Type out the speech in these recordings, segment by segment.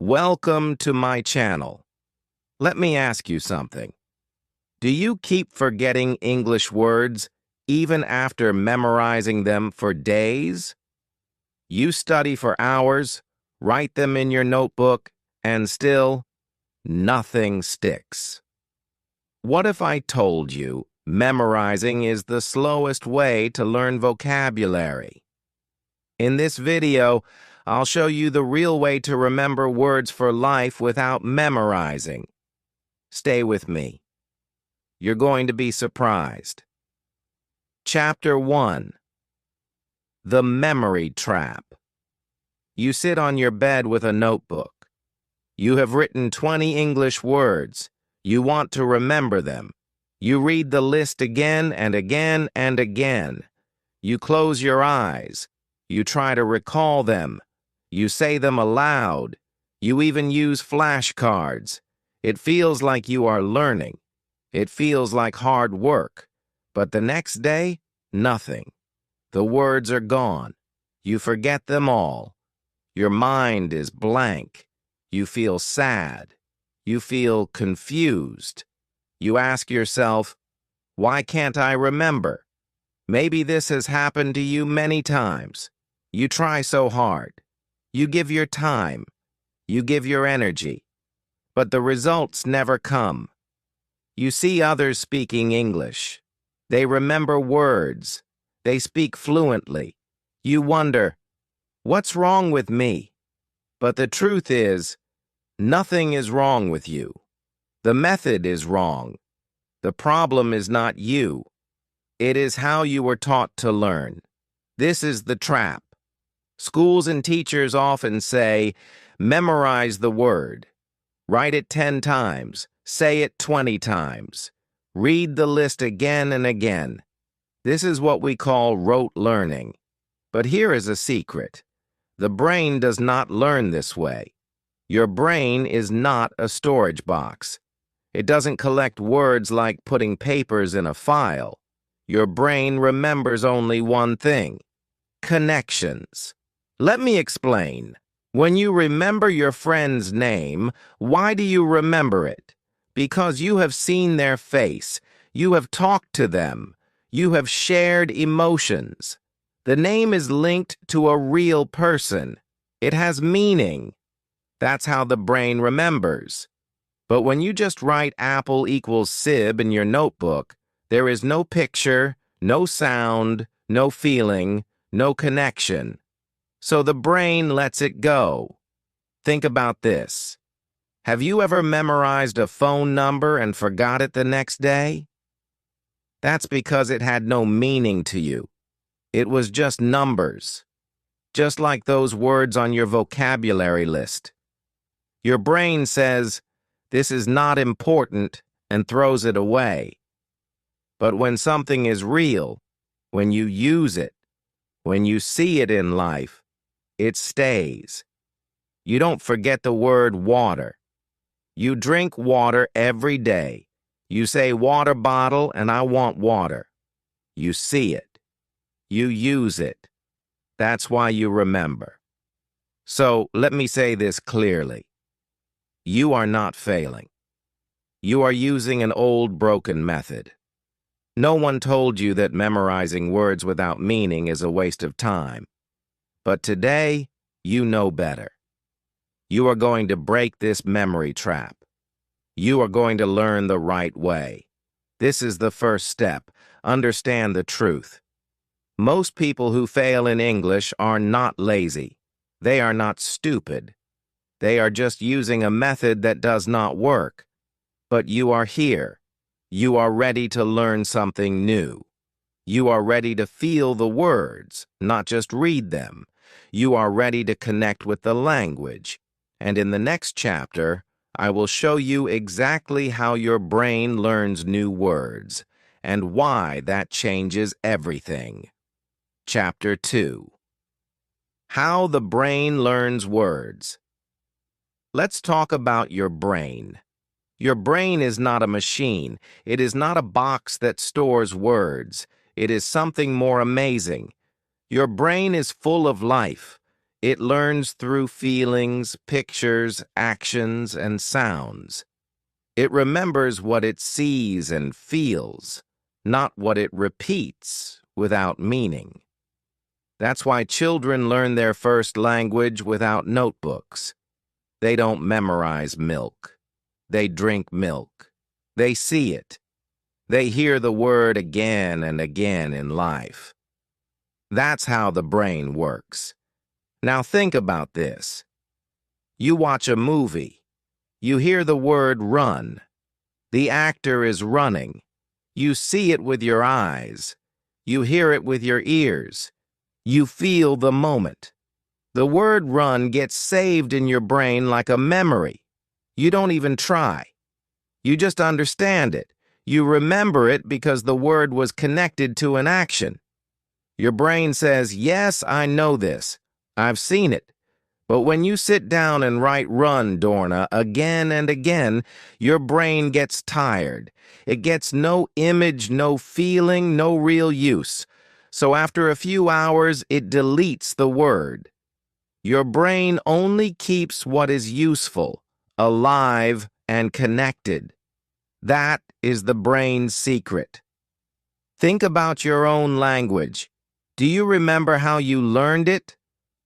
Welcome to my channel. Let me ask you something. Do you keep forgetting English words even after memorizing them for days? You study for hours, write them in your notebook, and still nothing sticks. What if I told you memorizing is the slowest way to learn vocabulary? In this video, I'll show you the real way to remember words for life without memorizing. Stay with me. You're going to be surprised. Chapter 1. The Memory Trap. You sit on your bed with a notebook. You have written 20 English words. You want to remember them. You read the list again and again and again. You close your eyes. You try to recall them. You say them aloud. You even use flashcards. It feels like you are learning. It feels like hard work. But the next day, nothing. The words are gone. You forget them all. Your mind is blank. You feel sad. You feel confused. You ask yourself, why can't I remember? Maybe this has happened to you many times. You try so hard. You give your time. You give your energy. But the results never come. You see others speaking English. They remember words. They speak fluently. You wonder, what's wrong with me? But the truth is, nothing is wrong with you. The method is wrong. The problem is not you. It is how you were taught to learn. This is the trap. Schools and teachers often say, memorize the word. Write it 10 times. Say it 20 times. Read the list again and again. This is what we call rote learning. But here is a secret. The brain does not learn this way. Your brain is not a storage box. It doesn't collect words like putting papers in a file. Your brain remembers only one thing: connections. Let me explain. When you remember your friend's name, why do you remember it? Because you have seen their face. You have talked to them. You have shared emotions. The name is linked to a real person. It has meaning. That's how the brain remembers. But when you just write apple equals sib in your notebook, there is no picture, no sound, no feeling, no connection. So the brain lets it go. Think about this. Have you ever memorized a phone number and forgot it the next day? That's because it had no meaning to you. It was just numbers. Just like those words on your vocabulary list. Your brain says, this is not important, and throws it away. But when something is real, when you use it, when you see it in life, it stays. You don't forget the word water. You drink water every day. You say water bottle and I want water. You see it. You use it. That's why you remember. So let me say this clearly. You are not failing. You are using an old broken method. No one told you that memorizing words without meaning is a waste of time. But today, you know better. You are going to break this memory trap. You are going to learn the right way. This is the first step. Understand the truth. Most people who fail in English are not lazy. They are not stupid. They are just using a method that does not work. But you are here. You are ready to learn something new. You are ready to feel the words, not just read them. You are ready to connect with the language. And in the next chapter, I will show you exactly how your brain learns new words and why that changes everything. Chapter 2. How the brain learns words. Let's talk about your brain. Your brain is not a machine. It is not a box that stores words. It is something more amazing. Your brain is full of life. It learns through feelings, pictures, actions, and sounds. It remembers what it sees and feels, not what it repeats without meaning. That's why children learn their first language without notebooks. They don't memorize milk. They drink milk. They see it. They hear the word again and again in life. That's how the brain works. Now think about this. You watch a movie. You hear the word run. The actor is running. You see it with your eyes. You hear it with your ears. You feel the moment. The word run gets saved in your brain like a memory. You don't even try. You just understand it. You remember it because the word was connected to an action. Your brain says, yes, I know this. I've seen it. But when you sit down and write run, Dorna, again and again, your brain gets tired. It gets no image, no feeling, no real use. So after a few hours, it deletes the word. Your brain only keeps what is useful, alive, and connected. That is the brain's secret. Think about your own language. Do you remember how you learned it?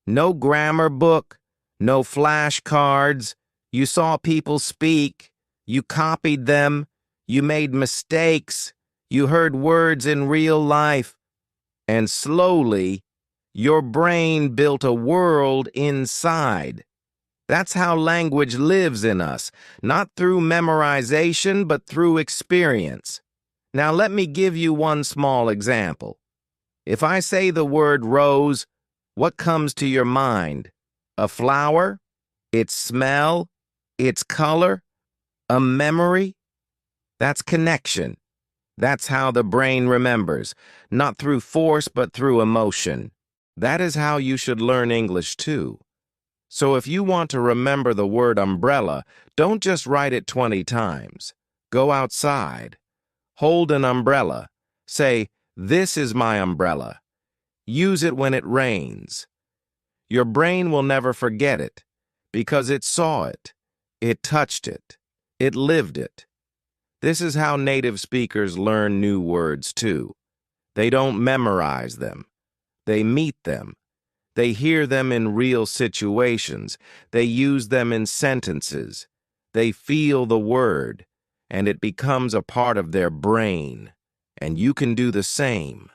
No grammar book, no flashcards. You saw people speak. You copied them. You made mistakes. You heard words in real life. And slowly, your brain built a world inside. That's how language lives in us, not through memorization, but through experience. Now let me give you one small example. If I say the word rose, what comes to your mind? A flower? Its smell? Its color? A memory? That's connection. That's how the brain remembers, not through force but through emotion. That is how you should learn English too. So if you want to remember the word umbrella, don't just write it 20 times. Go outside. Hold an umbrella. Say, this is my umbrella. Use it when it rains. Your brain will never forget it because it saw it. It touched it. It lived it. This is how native speakers learn new words too. They don't memorize them. They meet them. They hear them in real situations. They use them in sentences. They feel the word, and it becomes a part of their brain. And you can do the same.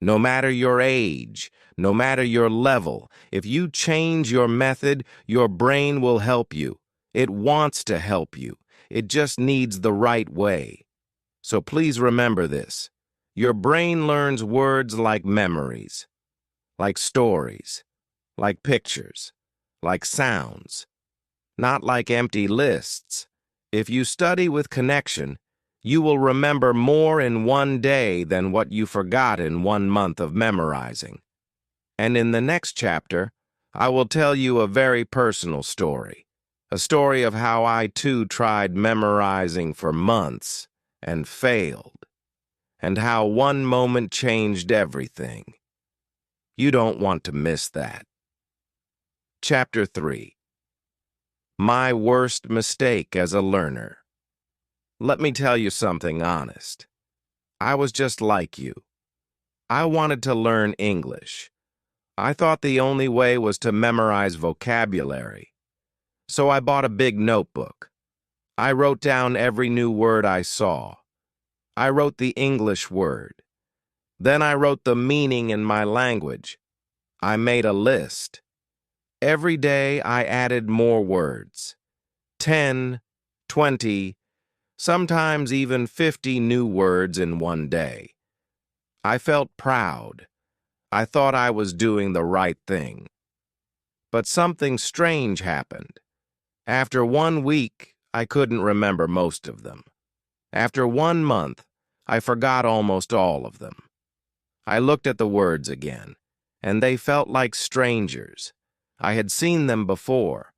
No matter your age, no matter your level, if you change your method, your brain will help you. It wants to help you. It just needs the right way. So please remember this. Your brain learns words like memories, like stories, like pictures, like sounds, not like empty lists. If you study with connection, you will remember more in one day than what you forgot in 1 month of memorizing. And in the next chapter, I will tell you a very personal story, a story of how I too tried memorizing for months and failed, and how one moment changed everything. You don't want to miss that. Chapter 3. My worst mistake as a learner. Let me tell you something honest. I was just like you. I wanted to learn English. I thought the only way was to memorize vocabulary. So I bought a big notebook. I wrote down every new word I saw. I wrote the English word. Then I wrote the meaning in my language. I made a list. Every day I added more words. 10, 20, sometimes even 50 new words in one day. I felt proud. I thought I was doing the right thing. But something strange happened. After 1 week, I couldn't remember most of them. After 1 month, I forgot almost all of them. I looked at the words again, and they felt like strangers. I had seen them before,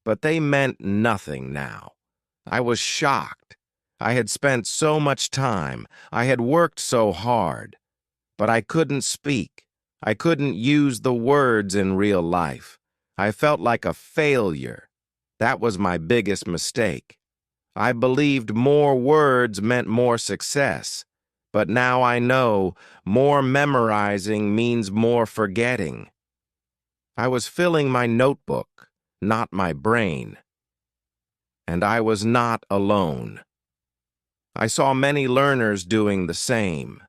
but they meant nothing now. I was shocked. I had spent so much time. I had worked so hard. But I couldn't speak. I couldn't use the words in real life. I felt like a failure. That was my biggest mistake. I believed more words meant more success, but now I know more memorizing means more forgetting. I was filling my notebook, not my brain. And I was not alone. I saw many learners doing the same.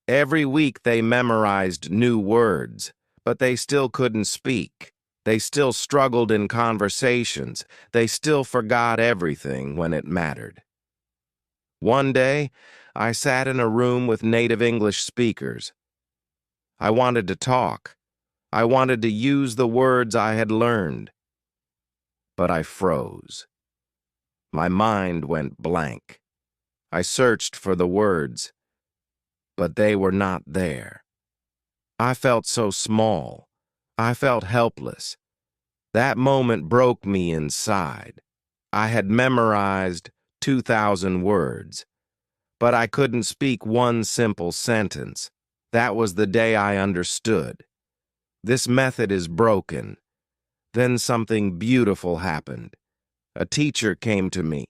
Every week they memorized new words, but they still couldn't speak. They still struggled in conversations. They still forgot everything when it mattered. One day, I sat in a room with native English speakers. I wanted to talk. I wanted to use the words I had learned. But I froze. My mind went blank. I searched for the words, but they were not there. I felt so small. I felt helpless. That moment broke me inside. I had memorized 2,000 words, but I couldn't speak one simple sentence. That was the day I understood. This method is broken. Then something beautiful happened. A teacher came to me.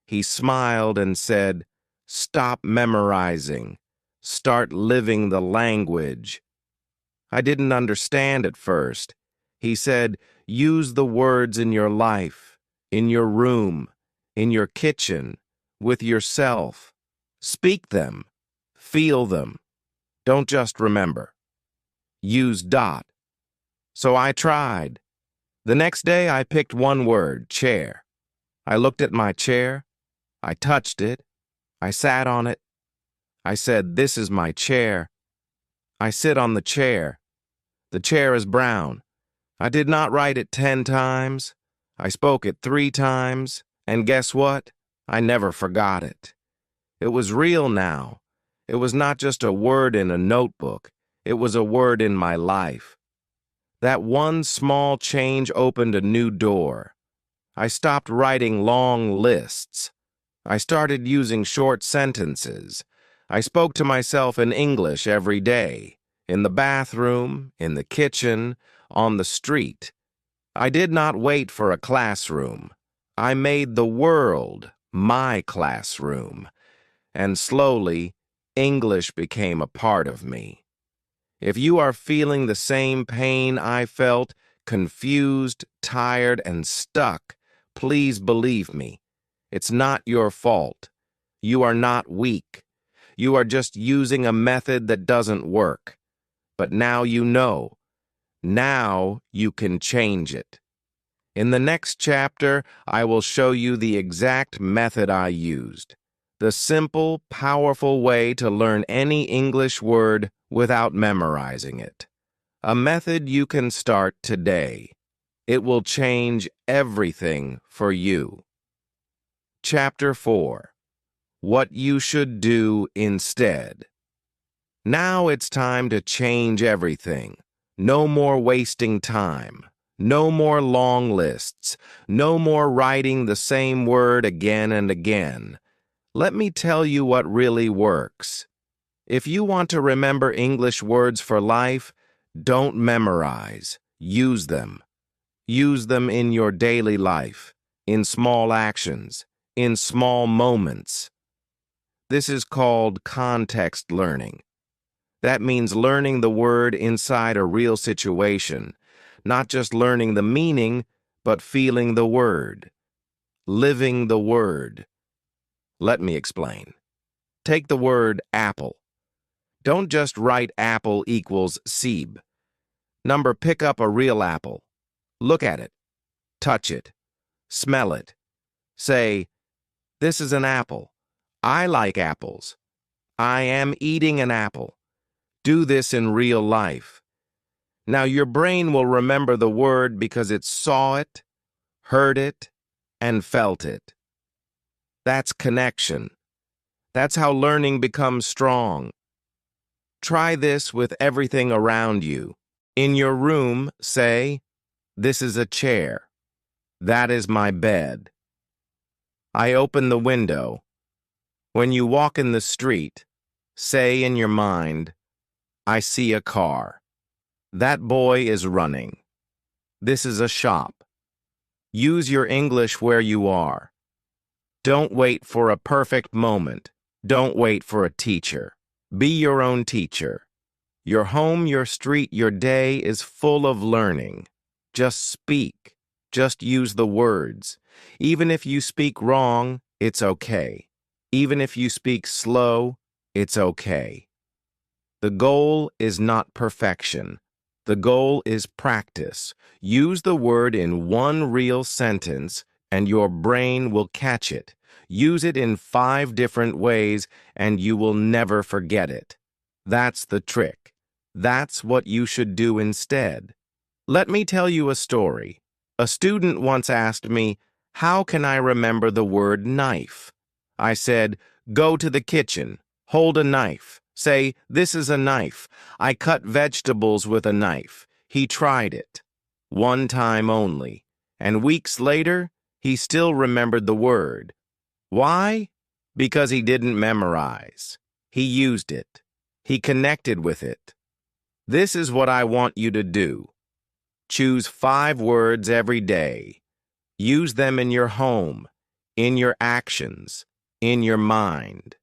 He smiled and said, "Stop memorizing. Start living the language." I didn't understand at first. He said, "Use the words in your life, in your room, in your kitchen, with yourself. Speak them. Feel them. Don't just remember. Use dot." So I tried. The next day I picked one word, chair. I looked at my chair. I touched it. I sat on it. I said, "This is my chair." I sit on the chair. The chair is brown. I did not write it 10 times. I spoke it 3 times. And guess what? I never forgot it. It was real now. It was not just a word in a notebook. It was a word in my life. That one small change opened a new door. I stopped writing long lists. I started using short sentences. I spoke to myself in English every day, in the bathroom, in the kitchen, on the street. I did not wait for a classroom. I made the world my classroom, and slowly, English became a part of me. If you are feeling the same pain I felt, confused, tired, and stuck, please believe me. It's not your fault. You are not weak. You are just using a method that doesn't work. But now you know. Now you can change it. In the next chapter, I will show you the exact method I used. The simple, powerful way to learn any English word without memorizing it. A method you can start today. It will change everything for you. Chapter 4. What you should do instead. Now it's time to change everything. No more wasting time. No more long lists. No more writing the same word again and again. Let me tell you what really works. If you want to remember English words for life, don't memorize. Use them. Use them in your daily life, in small actions, in small moments. This is called context learning. That means learning the word inside a real situation, not just learning the meaning, but feeling the word, living the word. Let me explain. Take the word apple. Don't just write apple equals Sieb. Pick up a real apple. Look at it. Touch it. Smell it. Say, "This is an apple. I like apples. I am eating an apple." Do this in real life. Now your brain will remember the word because it saw it, heard it, and felt it. That's connection. That's how learning becomes strong. Try this with everything around you. In your room, say, "This is a chair. That is my bed. I open the window." When you walk in the street, say in your mind, "I see a car. That boy is running." This is a shop. Use your English where you are. Don't wait for a perfect moment. Don't wait for a teacher. Be your own teacher. Your home, your street, your day is full of learning. Just speak. Just use the words. Even if you speak wrong, it's okay. Even if you speak slow, it's okay. The goal is not perfection. The goal is practice. Use the word in one real sentence, and your brain will catch it. Use it in 5 different ways, and you will never forget it. That's the trick. That's what you should do instead. Let me tell you a story. A student once asked me, "How can I remember the word knife?" I said, "Go to the kitchen, hold a knife. Say, 'This is a knife. I cut vegetables with a knife.'" He tried it. One time only. And weeks later, he still remembered the word. Why? Because he didn't memorize. He used it. He connected with it. This is what I want you to do. Choose 5 words every day. Use them in your home, in your actions, in your mind.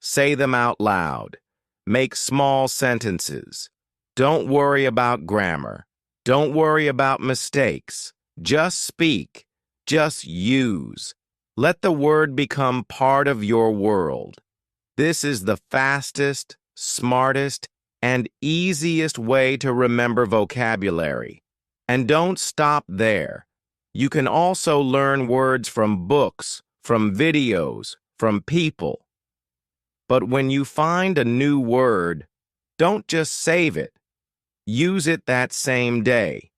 Say them out loud. Make small sentences. Don't worry about grammar. Don't worry about mistakes. Just speak. Just use. Let the word become part of your world. This is the fastest, smartest, and easiest way to remember vocabulary. And don't stop there. You can also learn words from books, from videos, from people. But when you find a new word, don't just save it. Use it that same day.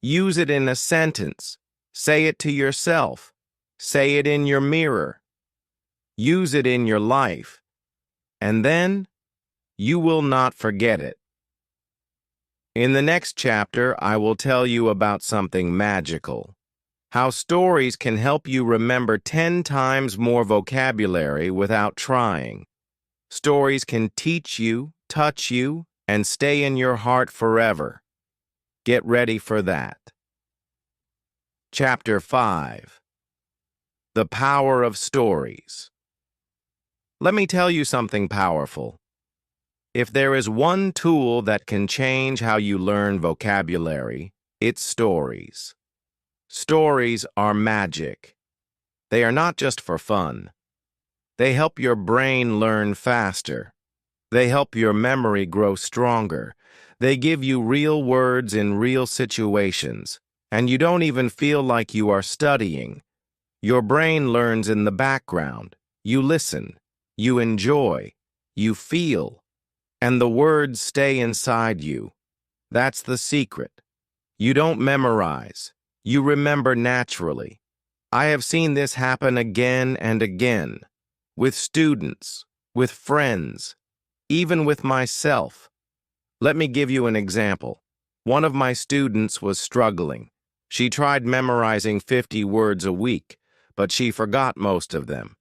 Use it in a sentence. Say it to yourself. Say it in your mirror. Use it in your life. And then you will not forget it. In the next chapter, I will tell you about something magical. How stories can help you remember 10 times more vocabulary without trying. Stories can teach you, touch you, and stay in your heart forever. Get ready for that. Chapter 5. The Power of Stories. Let me tell you something powerful. If there is one tool that can change how you learn vocabulary, it's stories. Stories are magic. They are not just for fun. They help your brain learn faster. They help your memory grow stronger. They give you real words in real situations, and you don't even feel like you are studying. Your brain learns in the background. You listen. You enjoy. You feel. And the words stay inside you. That's the secret. You don't memorize. You remember naturally. I have seen this happen again and again. With students, with friends, even with myself. Let me give you an example. One of my students was struggling. She tried memorizing 50 words a week, but she forgot most of them.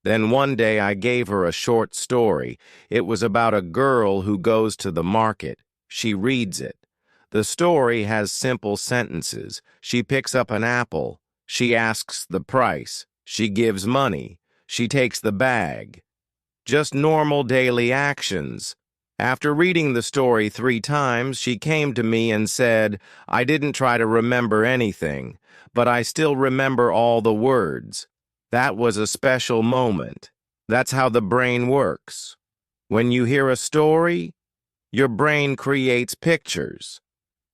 Then one day I gave her a short story. It was about a girl who goes to the market. She reads it. The story has simple sentences. She picks up an apple. She asks the price. She gives money. She takes the bag. Just normal daily actions. After reading the story 3 times, she came to me and said, "I didn't try to remember anything, but I still remember all the words." That was a special moment. That's how the brain works. When you hear a story, your brain creates pictures.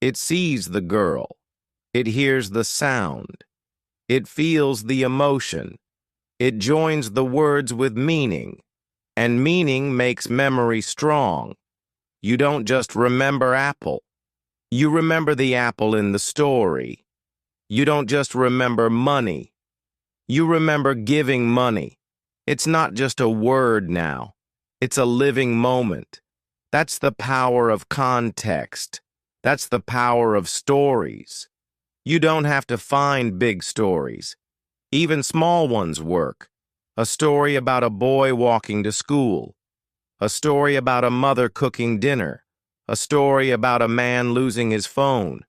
It sees the girl. It hears the sound. It feels the emotion. It joins the words with meaning. And meaning makes memory strong. You don't just remember apple. You remember the apple in the story. You don't just remember money. You remember giving money. It's not just a word now. It's a living moment. That's the power of context. That's the power of stories. You don't have to find big stories. Even small ones work. A story about a boy walking to school. A story about a mother cooking dinner. A story about a man losing his phone.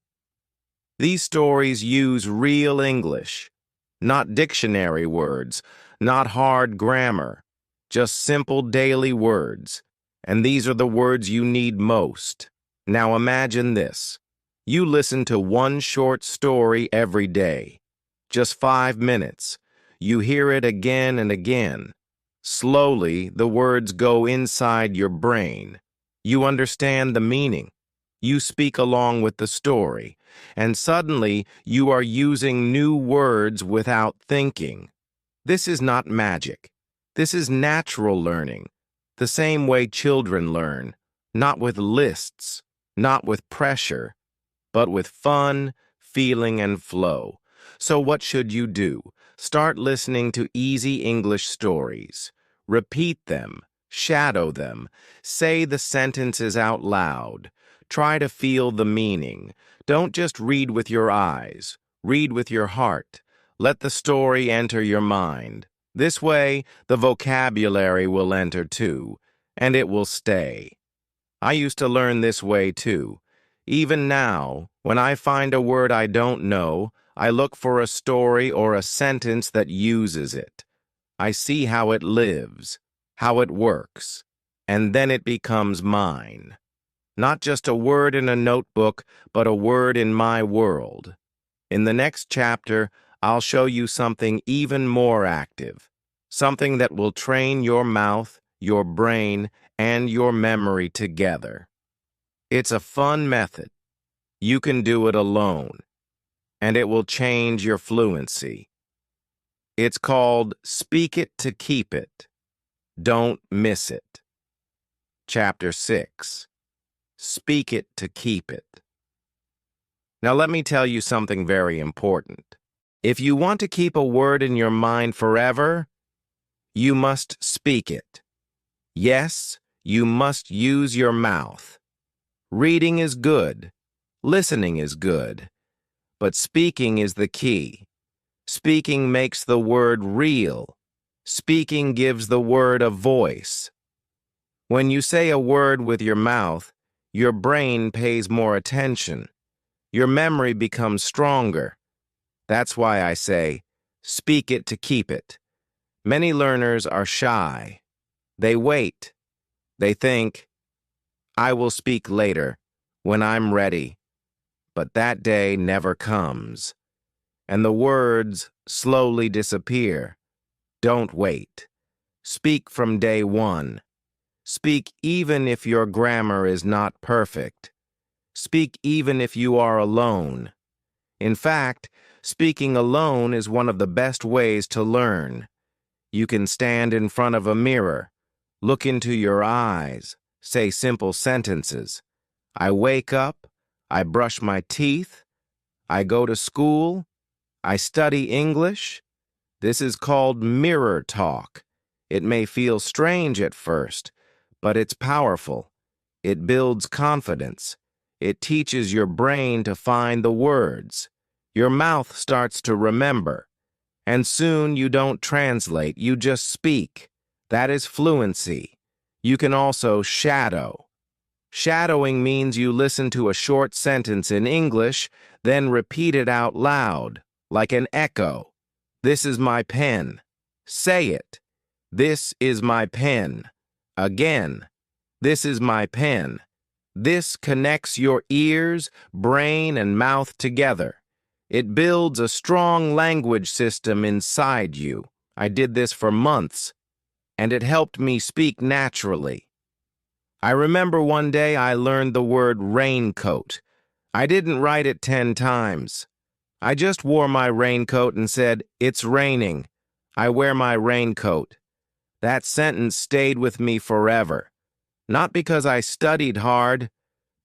These stories use real English, not dictionary words, not hard grammar, just simple daily words. And these are the words you need most. Now imagine this. You listen to one short story every day. Just 5 minutes. You hear it again and again. Slowly, the words go inside your brain. You understand the meaning. You speak along with the story, and suddenly you are using new words without thinking. This is not magic. This is natural learning, the same way children learn, not with lists, not with pressure, but with fun, feeling, and flow. So what should you do? Start listening to easy English stories. Repeat them, shadow them, say the sentences out loud. Try to feel the meaning. Don't just read with your eyes. Read with your heart. Let the story enter your mind. This way, the vocabulary will enter too, and it will stay. I used to learn this way too. Even now, when I find a word I don't know, I look for a story or a sentence that uses it. I see how it lives, how it works, and then it becomes mine. Not just a word in a notebook, but a word in my world. In the next chapter, I'll show you something even more active, something that will train your mouth, your brain, and your memory together. It's a fun method. You can do it alone, and it will change your fluency. It's called Speak It to Keep It. Don't miss it. Chapter 6. Speak it to keep it. Now let me tell you something very important. If you want to keep a word in your mind forever, you must speak it. Yes, you must use your mouth. Reading is good. Listening is good. But speaking is the key. Speaking makes the word real. Speaking gives the word a voice. When you say a word with your mouth, your brain pays more attention. Your memory becomes stronger. That's why I say, speak it to keep it. Many learners are shy. They wait. They think, I will speak later, when I'm ready. But that day never comes. And the words slowly disappear. Don't wait. Speak from day one. Speak even if your grammar is not perfect. Speak even if you are alone. In fact, speaking alone is one of the best ways to learn. You can stand in front of a mirror, look into your eyes, say simple sentences. I wake up, I brush my teeth, I go to school, I study English. This is called mirror talk. It may feel strange at first, but it's powerful. It builds confidence. It teaches your brain to find the words. Your mouth starts to remember. And soon you don't translate, you just speak. That is fluency. You can also shadow. Shadowing means you listen to a short sentence in English, then repeat it out loud, like an echo. This is my pen. Say it. This is my pen. Again. This is my pen. This connects your ears, brain, and mouth together. It builds a strong language system inside you. I did this for months, and it helped me speak naturally. I remember one day I learned the word raincoat. I didn't write it 10 times. I just wore my raincoat and said, "It's raining. I wear my raincoat." That sentence stayed with me forever. Not because I studied hard,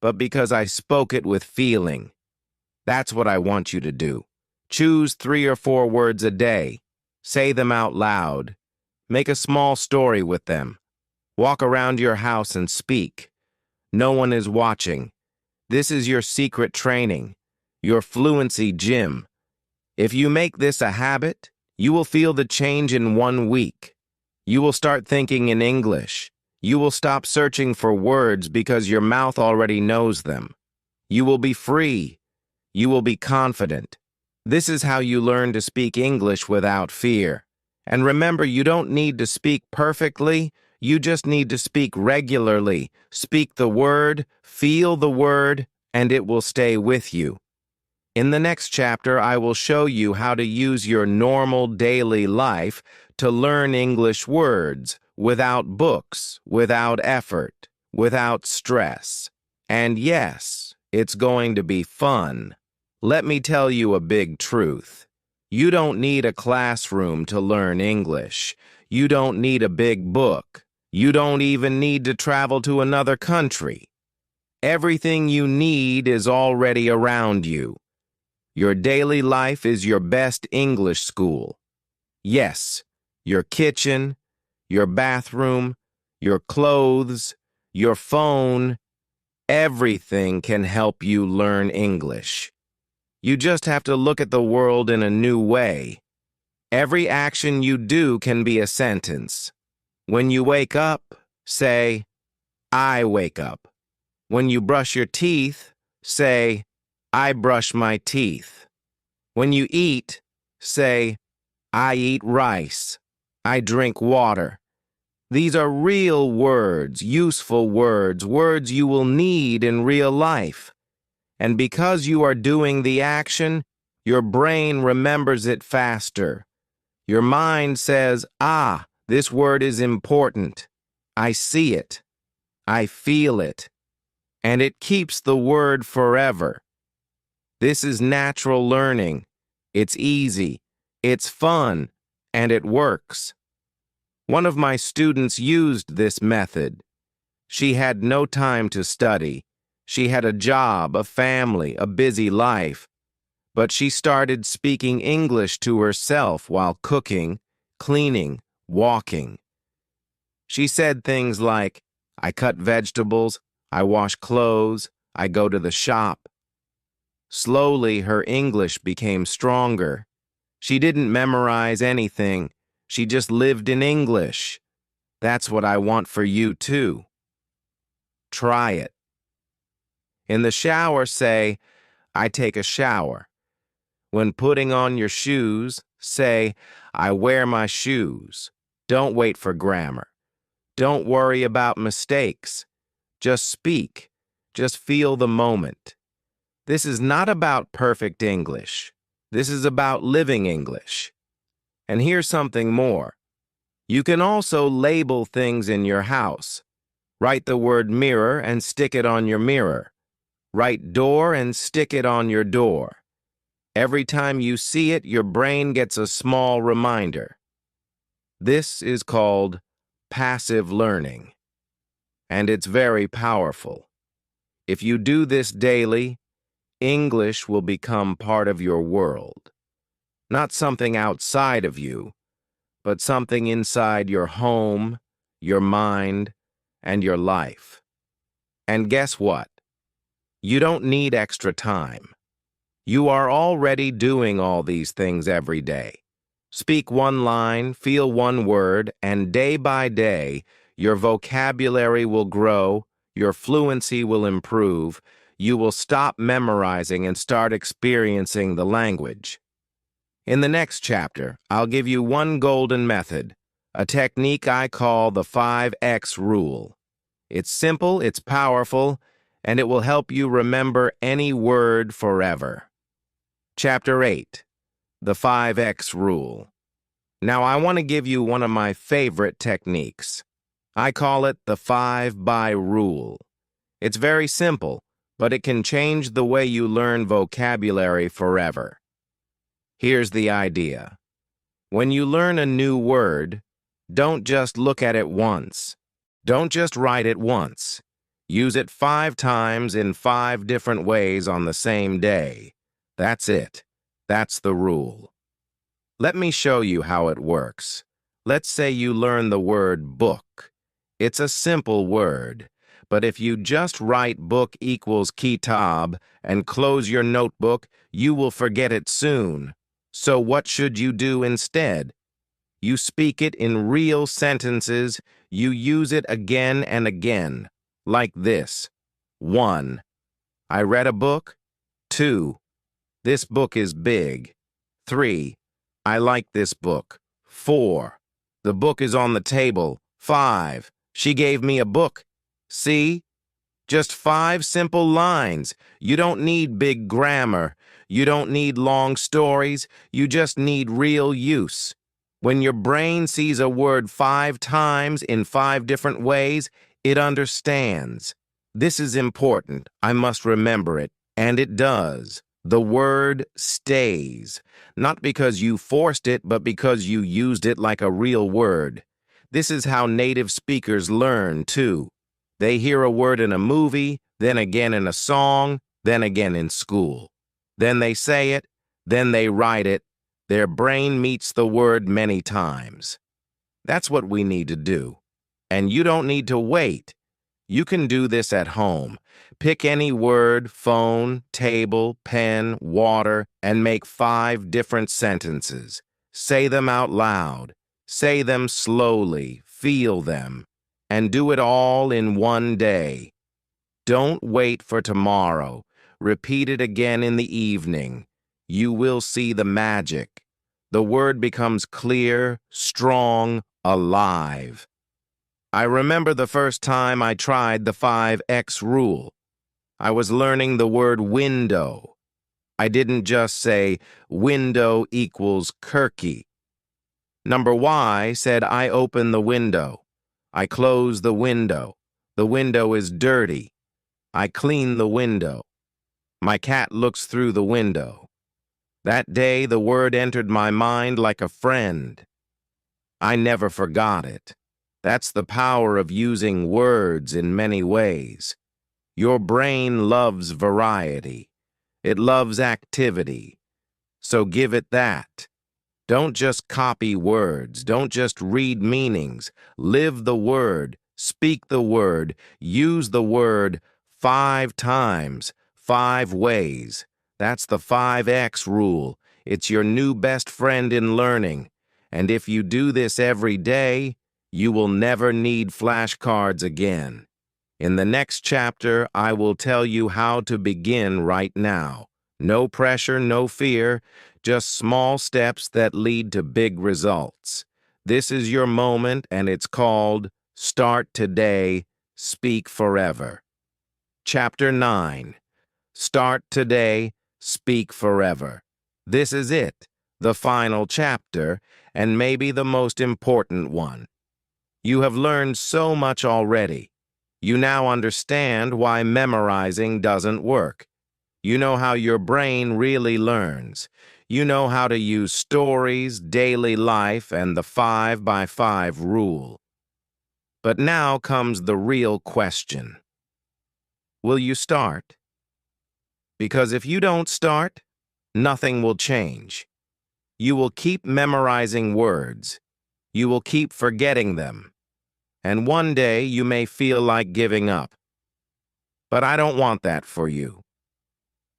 but because I spoke it with feeling. That's what I want you to do. Choose 3 or 4 words a day. Say them out loud. Make a small story with them. Walk around your house and speak. No one is watching. This is your secret training, your fluency gym. If you make this a habit, you will feel the change in 1 week. You will start thinking in English. You will stop searching for words because your mouth already knows them. You will be free. You will be confident. This is how you learn to speak English without fear. And remember, you don't need to speak perfectly. You just need to speak regularly. Speak the word, feel the word, and it will stay with you. In the next chapter, I will show you how to use your normal daily life to learn English words without books, without effort, without stress. And yes, it's going to be fun. Let me tell you a big truth. You don't need a classroom to learn English. You don't need a big book. You don't even need to travel to another country. Everything you need is already around you. Your daily life is your best English school. Yes, your kitchen, your bathroom, your clothes, your phone, everything can help you learn English. You just have to look at the world in a new way. Every action you do can be a sentence. When you wake up, say, I wake up. When you brush your teeth, say, I brush my teeth. When you eat, say, I eat rice. I drink water. These are real words, useful words, words you will need in real life. And because you are doing the action, your brain remembers it faster. Your mind says, ah, this word is important. I see it. I feel it. And it keeps the word forever. This is natural learning. It's easy, it's fun, and it works. One of my students used this method. She had no time to study. She had a job, a family, a busy life. But she started speaking English to herself while cooking, cleaning, walking. She said things like, I cut vegetables, I wash clothes, I go to the shop. Slowly, her English became stronger. She didn't memorize anything. She just lived in English. That's what I want for you, too. Try it. In the shower, say, I take a shower. When putting on your shoes, say, I wear my shoes. Don't wait for grammar. Don't worry about mistakes. Just speak. Just feel the moment. This is not about perfect English. This is about living English. And here's something more. You can also label things in your house. Write the word mirror and stick it on your mirror. Write door and stick it on your door. Every time you see it, your brain gets a small reminder. This is called passive learning. And it's very powerful. If you do this daily, English will become part of your world. Not something outside of you, but something inside your home, your mind, and your life. And guess what? You don't need extra time. You are already doing all these things every day. Speak one line, feel one word, and day by day, your vocabulary will grow, your fluency will improve, you will stop memorizing and start experiencing the language. In the next chapter, I'll give you one golden method, a technique I call the 5X rule. It's simple, it's powerful, and it will help you remember any word forever. Chapter 8, the 5X rule. Now I want to give you one of my favorite techniques. I call it the 5-by rule. It's very simple, but it can change the way you learn vocabulary forever. Here's the idea. When you learn a new word, don't just look at it once. Don't just write it once. Use it 5 times in 5 different ways on the same day. That's it. That's the rule. Let me show you how it works. Let's say you learn the word book. It's a simple word, but if you just write book equals kitab and close your notebook, you will forget it soon. So what should you do instead? You speak it in real sentences. You use it again and again, like this. 1. I read a book. 2. This book is big. 3. I like this book. 4. The book is on the table. 5. She gave me a book. See? Just 5 simple lines. You don't need big grammar. You don't need long stories. You just need real use. When your brain sees a word 5 times in 5 different ways, it understands. This is important. I must remember it. And it does. The word stays. Not because you forced it, but because you used it like a real word. This is how native speakers learn, too. They hear a word in a movie, then again in a song, then again in school. Then they say it, then they write it. Their brain meets the word many times. That's what we need to do. And you don't need to wait. You can do this at home. Pick any word, phone, table, pen, water, and make 5 different sentences. Say them out loud. Say them slowly. Feel them. And do it all in one day. Don't wait for tomorrow. Repeat it again in the evening. You will see the magic. The word becomes clear, strong, alive. I remember the first time I tried the 5X rule. I was learning the word window. I didn't just say window equals Kirky. Number Y said I open the window. I close the window. The window is dirty. I clean the window. My cat looks through the window. That day the word entered my mind like a friend. I never forgot it. That's the power of using words in many ways. Your brain loves variety. It loves activity. So give it that. Don't just copy words. Don't just read meanings. Live the word. Speak the word. Use the word 5 times, 5 ways. That's the 5X rule. It's your new best friend in learning. And if you do this every day, you will never need flashcards again. In the next chapter, I will tell you how to begin right now. No pressure, no fear, just small steps that lead to big results. This is your moment, and it's called Start Today, Speak Forever. Chapter 9. Start Today, Speak Forever. This is it, the final chapter, and maybe the most important one. You have learned so much already. You now understand why memorizing doesn't work. You know how your brain really learns. You know how to use stories, daily life, and the 5x5 rule. But now comes the real question. Will you start? Because if you don't start, nothing will change. You will keep memorizing words. You will keep forgetting them. And one day you may feel like giving up. But I don't want that for you.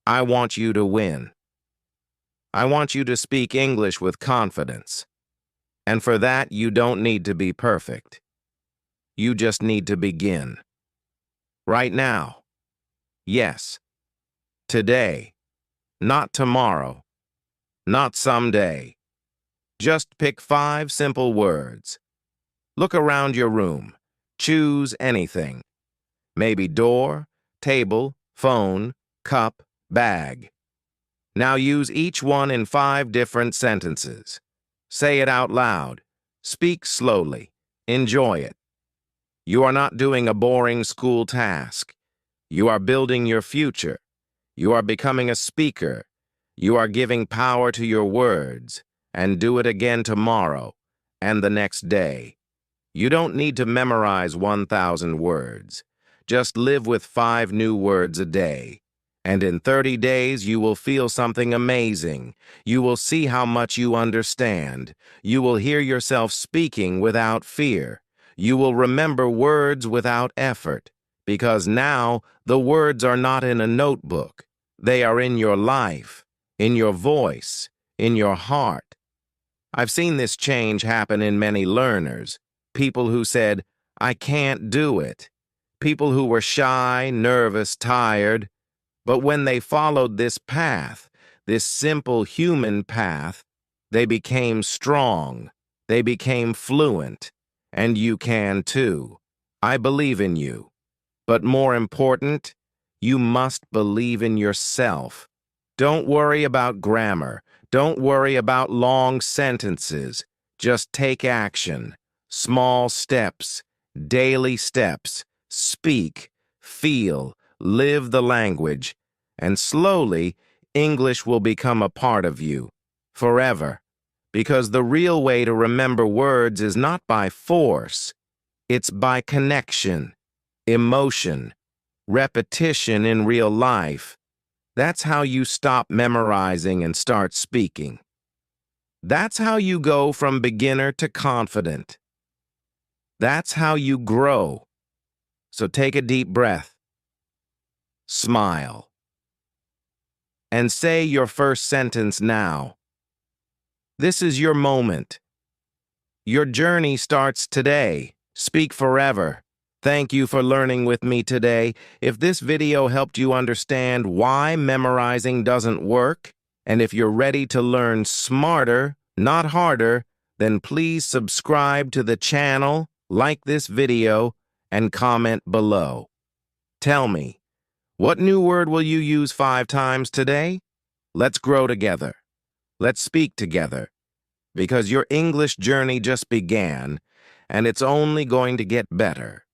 I want you to win. I want you to speak English with confidence. And for that, you don't need to be perfect. You just need to begin. Right now. Yes. Today. Not tomorrow. Not someday. Just pick 5 simple words. Look around your room. Choose anything. Maybe door, table, phone, cup, bag. Now use each one in 5 different sentences. Say it out loud. Speak slowly. Enjoy it. You are not doing a boring school task. You are building your future. You are becoming a speaker. You are giving power to your words. And do it again tomorrow and the next day. You don't need to memorize 1,000 words. Just live with 5 new words a day. And in 30 days, you will feel something amazing. You will see how much you understand. You will hear yourself speaking without fear. You will remember words without effort. Because now, the words are not in a notebook. They are in your life, in your voice, in your heart. I've seen this change happen in many learners. People who said, I can't do it. People who were shy, nervous, tired. But when they followed this path, this simple human path, they became strong. They became fluent. And you can too. I believe in you. But more important, you must believe in yourself. Don't worry about grammar. Don't worry about long sentences. Just take action. Small steps, daily steps. Speak, feel, live the language. And slowly, English will become a part of you. Forever. Because the real way to remember words is not by force. It's by connection, emotion, repetition in real life. That's how you stop memorizing and start speaking. That's how you go from beginner to confident. That's how you grow. So take a deep breath. Smile. And say your first sentence now. This is your moment. Your journey starts today. Speak forever. Thank you for learning with me today. If this video helped you understand why memorizing doesn't work, and if you're ready to learn smarter, not harder, then please subscribe to the channel, like this video, and comment below. Tell me, what new word will you use 5 times today? Let's grow together. Let's speak together. Because your English journey just began, and it's only going to get better.